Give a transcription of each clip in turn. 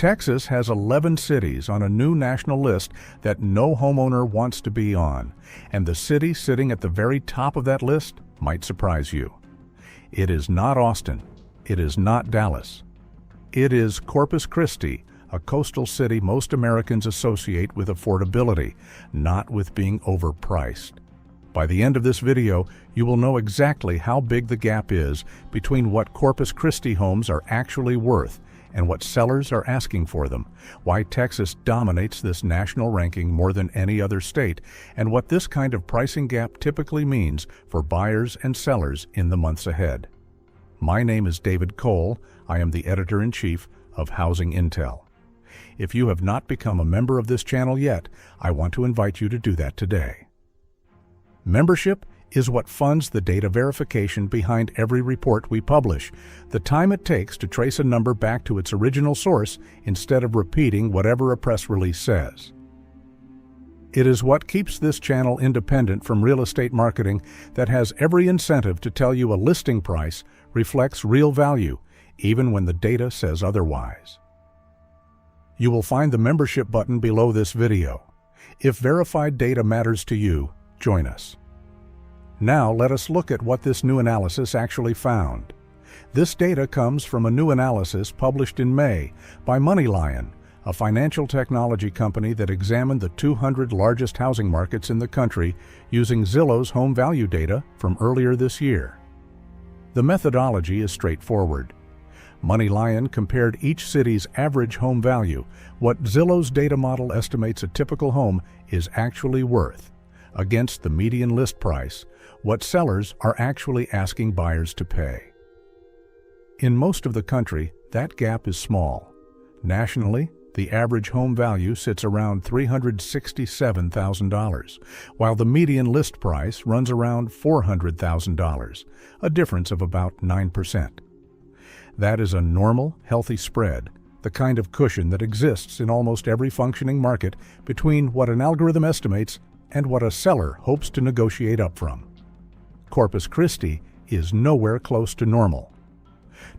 Texas has 11 cities on a new national list that no homeowner wants to be on, and the city sitting at the very top of that list might surprise you. It is not Austin. It is not Dallas. It is Corpus Christi, a coastal city most Americans associate with affordability, not with being overpriced. By the end of this video, you will know exactly how big the gap is between what Corpus Christi homes are actually worth and what sellers are asking for them, why Texas dominates this national ranking more than any other state, and what this kind of pricing gap typically means for buyers and sellers in the months ahead. My name is David Cole. I am the Editor-in-Chief of Housing Intel. If you have not become a member of this channel yet, I want to invite you to do that today. Membership is what funds the data verification behind every report we publish, the time it takes to trace a number back to its original source instead of repeating whatever a press release says. It is what keeps this channel independent from real estate marketing that has every incentive to tell you a listing price reflects real value, even when the data says otherwise. You will find the membership button below this video. If verified data matters to you, join us. Now let us look at what this new analysis actually found. This data comes from a new analysis published in May by MoneyLion, a financial technology company that examined the 200 largest housing markets in the country using Zillow's home value data from earlier this year. The methodology is straightforward. MoneyLion compared each city's average home value, what Zillow's data model estimates a typical home is actually worth, against the median list price, what sellers are actually asking buyers to pay. In most of the country, that gap is small. Nationally, the average home value sits around $367,000, while the median list price runs around $400,000, a difference of about 9%. That is a normal, healthy spread, the kind of cushion that exists in almost every functioning market between what an algorithm estimates and what a seller hopes to negotiate up from. Corpus Christi is nowhere close to normal.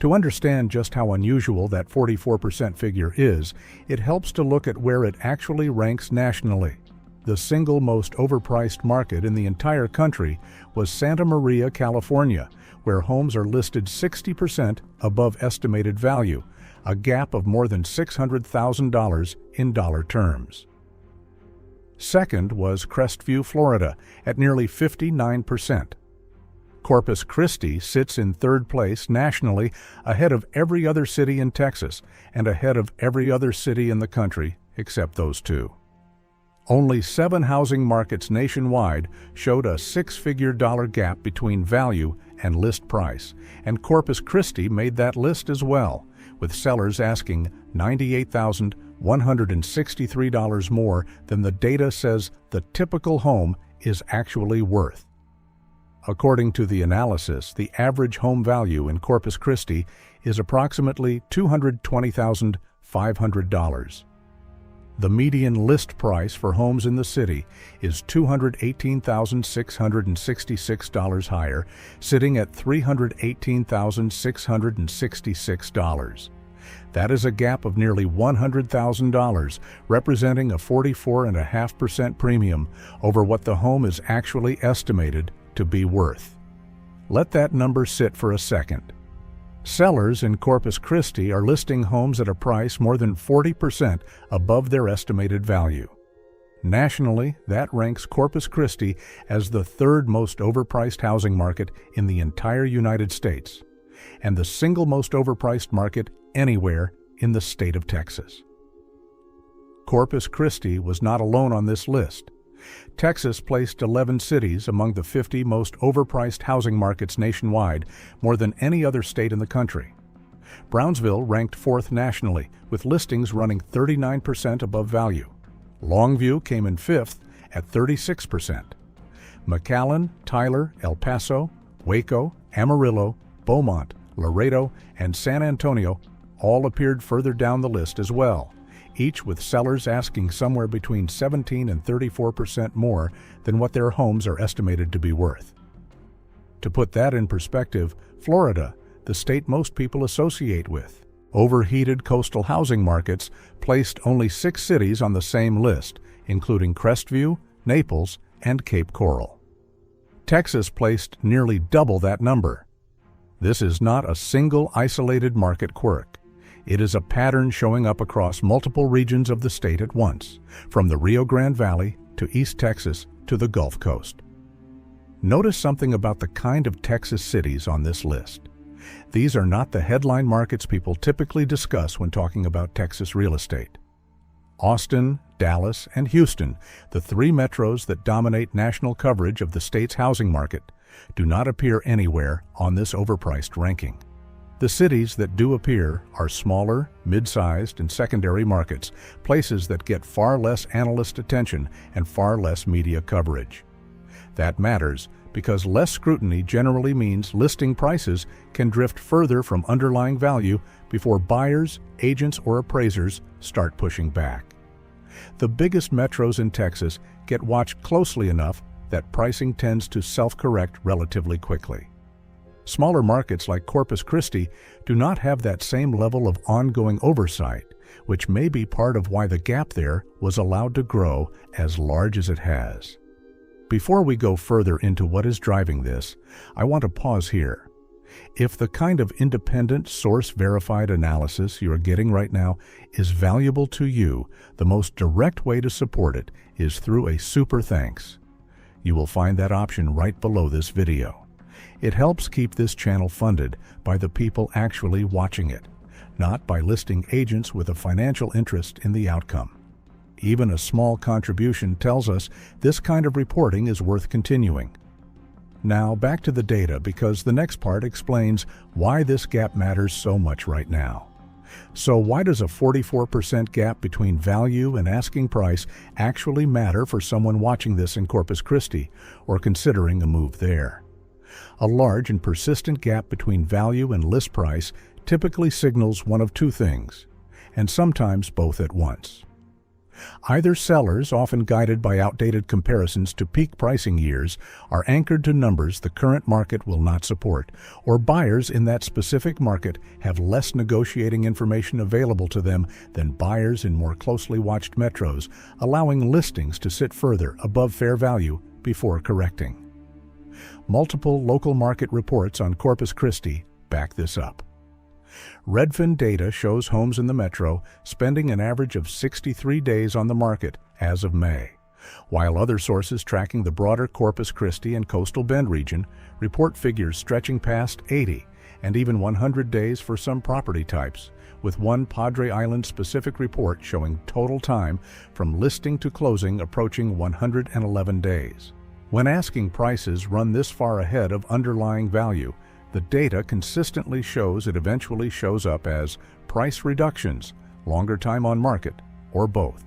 To understand just how unusual that 44% figure is, it helps to look at where it actually ranks nationally. The single most overpriced market in the entire country was Santa Maria, California, where homes are listed 60% above estimated value, a gap of more than $600,000 in dollar terms. Second was Crestview, Florida, at nearly 59%. Corpus Christi sits in third place nationally, ahead of every other city in Texas and ahead of every other city in the country except those two. Only 7 housing markets nationwide showed a six-figure dollar gap between value and list price, and Corpus Christi made that list as well, with sellers asking $98,163 more than the data says the typical home is actually worth. According to the analysis, the average home value in Corpus Christi is approximately $220,500. The median list price for homes in the city is $218,666 higher, sitting at $318,666. That is a gap of nearly $100,000, representing a 44.5% premium over what the home is actually estimated to be worth. Let that number sit for a second. Sellers in Corpus Christi are listing homes at a price more than 40% above their estimated value. Nationally, that ranks Corpus Christi as the third most overpriced housing market in the entire United States, and the single most overpriced market anywhere in the state of Texas. Corpus Christi was not alone on this list. Texas placed 11 cities among the 50 most overpriced housing markets nationwide, more than any other state in the country. Brownsville ranked 4th nationally, with listings running 39% above value. Longview came in 5th at 36%. McAllen, Tyler, El Paso, Waco, Amarillo, Beaumont, Laredo, and San Antonio all appeared further down the list as well, each with sellers asking somewhere between 17% and 34% more than what their homes are estimated to be worth. To put that in perspective, Florida, the state most people associate with, Overheated coastal housing markets placed only 6 cities on the same list, including Crestview, Naples, and Cape Coral. Texas placed nearly double that number. This is not a single isolated market quirk. It is a pattern showing up across multiple regions of the state at once, from the Rio Grande Valley to East Texas to the Gulf Coast. Notice something about the kind of Texas cities on this list. These are not the headline markets people typically discuss when talking about Texas real estate. Austin, Dallas, and Houston, the 3 metros that dominate national coverage of the state's housing market, do not appear anywhere on this overpriced ranking. The cities that do appear are smaller, mid-sized, and secondary markets, places that get far less analyst attention and far less media coverage. That matters because less scrutiny generally means listing prices can drift further from underlying value before buyers, agents, or appraisers start pushing back. The biggest metros in Texas get watched closely enough that pricing tends to self-correct relatively quickly. Smaller markets like Corpus Christi do not have that same level of ongoing oversight, which may be part of why the gap there was allowed to grow as large as it has. Before we go further into what is driving this, I want to pause here. If the kind of independent, source-verified analysis you are getting right now is valuable to you, the most direct way to support it is through a super thanks. You will find that option right below this video. It helps keep this channel funded by the people actually watching it, not by listing agents with a financial interest in the outcome. Even a small contribution tells us this kind of reporting is worth continuing. Now back to the data, because the next part explains why this gap matters so much right now. So why does a 44% gap between value and asking price actually matter for someone watching this in Corpus Christi or considering a move there? A large and persistent gap between value and list price typically signals one of 2 things, and sometimes both at once. Either sellers, often guided by outdated comparisons to peak pricing years, are anchored to numbers the current market will not support, or buyers in that specific market have less negotiating information available to them than buyers in more closely watched metros, allowing listings to sit further above fair value before correcting. Multiple local market reports on Corpus Christi back this up. Redfin data shows homes in the metro spending an average of 63 days on the market as of May, while other sources tracking the broader Corpus Christi and Coastal Bend region report figures stretching past 80 and even 100 days for some property types, with one Padre Island-specific report showing total time from listing to closing approaching 111 days. When asking prices run this far ahead of underlying value, the data consistently shows it eventually shows up as price reductions, longer time on market, or both.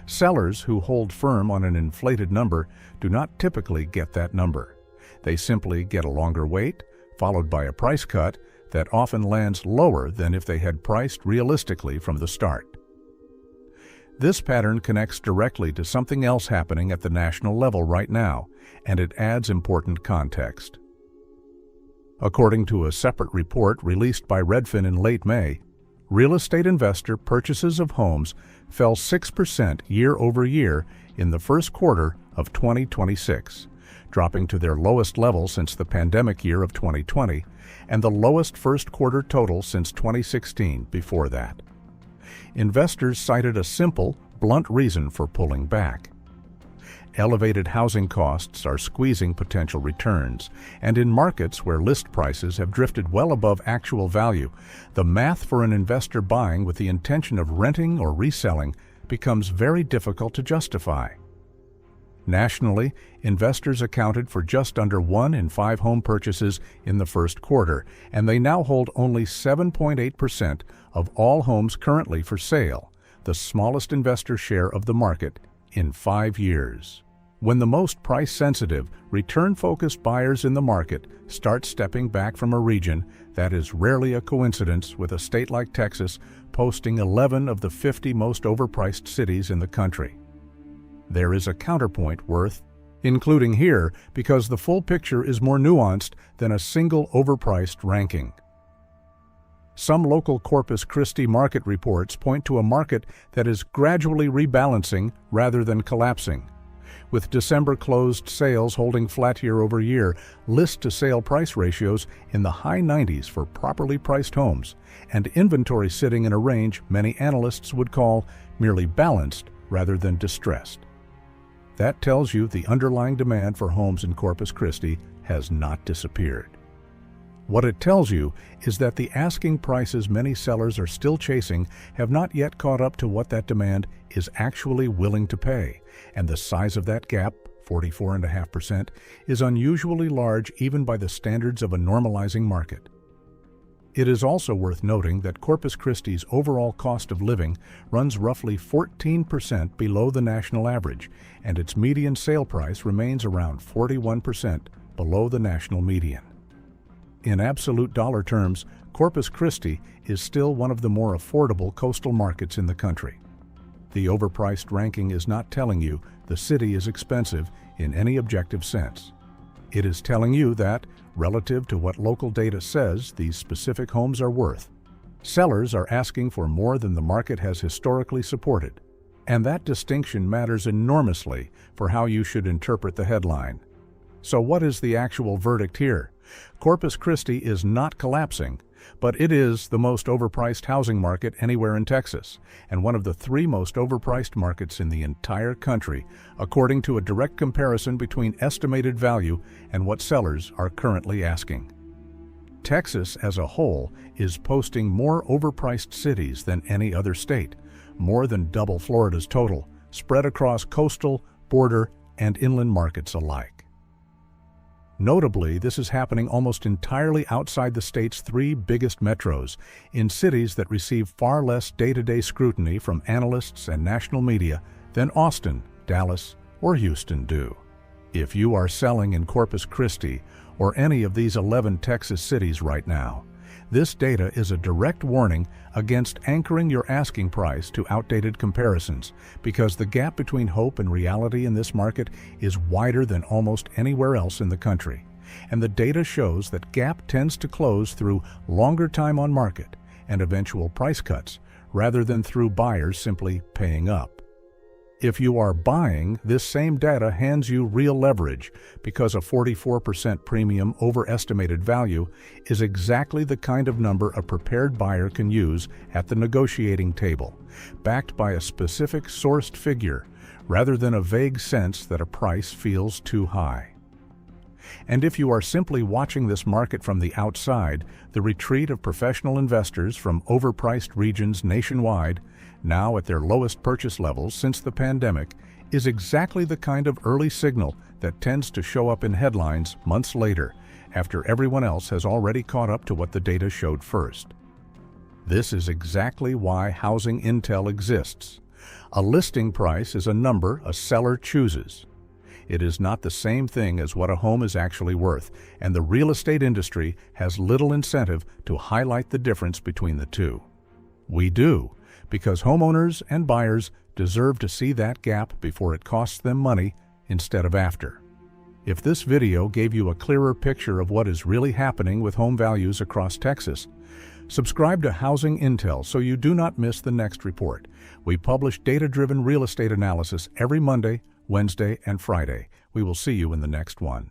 Sellers who hold firm on an inflated number do not typically get that number. They simply get a longer wait, followed by a price cut that often lands lower than if they had priced realistically from the start. This pattern connects directly to something else happening at the national level right now, and it adds important context. According to a separate report released by Redfin in late May, real estate investor purchases of homes fell 6% year over year in the first quarter of 2026, dropping to their lowest level since the pandemic year of 2020 and the lowest first quarter total since 2016 before that. Investors cited a simple, blunt reason for pulling back. Elevated housing costs are squeezing potential returns, and in markets where list prices have drifted well above actual value, the math for an investor buying with the intention of renting or reselling becomes very difficult to justify. Nationally, investors accounted for just under 1 in 5 home purchases in the first quarter, and they now hold only 7.8% of all homes currently for sale, the smallest investor share of the market in 5 years. When the most price-sensitive, return-focused buyers in the market start stepping back from a region, that is rarely a coincidence with a state like Texas posting 11 of the 50 most overpriced cities in the country. There is a counterpoint worth including here because the full picture is more nuanced than a single overpriced ranking. Some local Corpus Christi market reports point to a market that is gradually rebalancing rather than collapsing. With December closed sales holding flat year over year, list-to-sale price ratios in the high 90s for properly priced homes, and inventory sitting in a range many analysts would call merely balanced rather than distressed. That tells you the underlying demand for homes in Corpus Christi has not disappeared. What it tells you is that the asking prices many sellers are still chasing have not yet caught up to what that demand is actually willing to pay, and the size of that gap, 44.5%, is unusually large even by the standards of a normalizing market. It is also worth noting that Corpus Christi's overall cost of living runs roughly 14% below the national average, and its median sale price remains around 41% below the national median. In absolute dollar terms, Corpus Christi is still one of the more affordable coastal markets in the country. The overpriced ranking is not telling you the city is expensive in any objective sense. It is telling you that, relative to what local data says these specific homes are worth, sellers are asking for more than the market has historically supported. And that distinction matters enormously for how you should interpret the headline. So what is the actual verdict here? Corpus Christi is not collapsing, but it is the most overpriced housing market anywhere in Texas, and one of the 3 most overpriced markets in the entire country, according to a direct comparison between estimated value and what sellers are currently asking. Texas as a whole is posting more overpriced cities than any other state, more than double Florida's total, spread across coastal, border, and inland markets alike. Notably, this is happening almost entirely outside the state's 3 biggest metros, in cities that receive far less day-to-day scrutiny from analysts and national media than Austin, Dallas, or Houston do. If you are selling in Corpus Christi or any of these 11 Texas cities right now, this data is a direct warning against anchoring your asking price to outdated comparisons, because the gap between hope and reality in this market is wider than almost anywhere else in the country. And the data shows that gap tends to close through longer time on market and eventual price cuts, rather than through buyers simply paying up. If you are buying, this same data hands you real leverage, because a 44% premium over estimated value is exactly the kind of number a prepared buyer can use at the negotiating table, backed by a specific sourced figure, rather than a vague sense that a price feels too high. And if you are simply watching this market from the outside, the retreat of professional investors from overpriced regions nationwide, now at their lowest purchase levels since the pandemic, is exactly the kind of early signal that tends to show up in headlines months later, after everyone else has already caught up to what the data showed first. This is exactly why housing intel exists. A listing price is a number a seller chooses. It is not the same thing as what a home is actually worth, and the real estate industry has little incentive to highlight the difference between the two. We do, because homeowners and buyers deserve to see that gap before it costs them money instead of after. If this video gave you a clearer picture of what is really happening with home values across Texas, subscribe to Housing Intel so you do not miss the next report. We publish data-driven real estate analysis every Monday, Wednesday, and Friday. We will see you in the next one.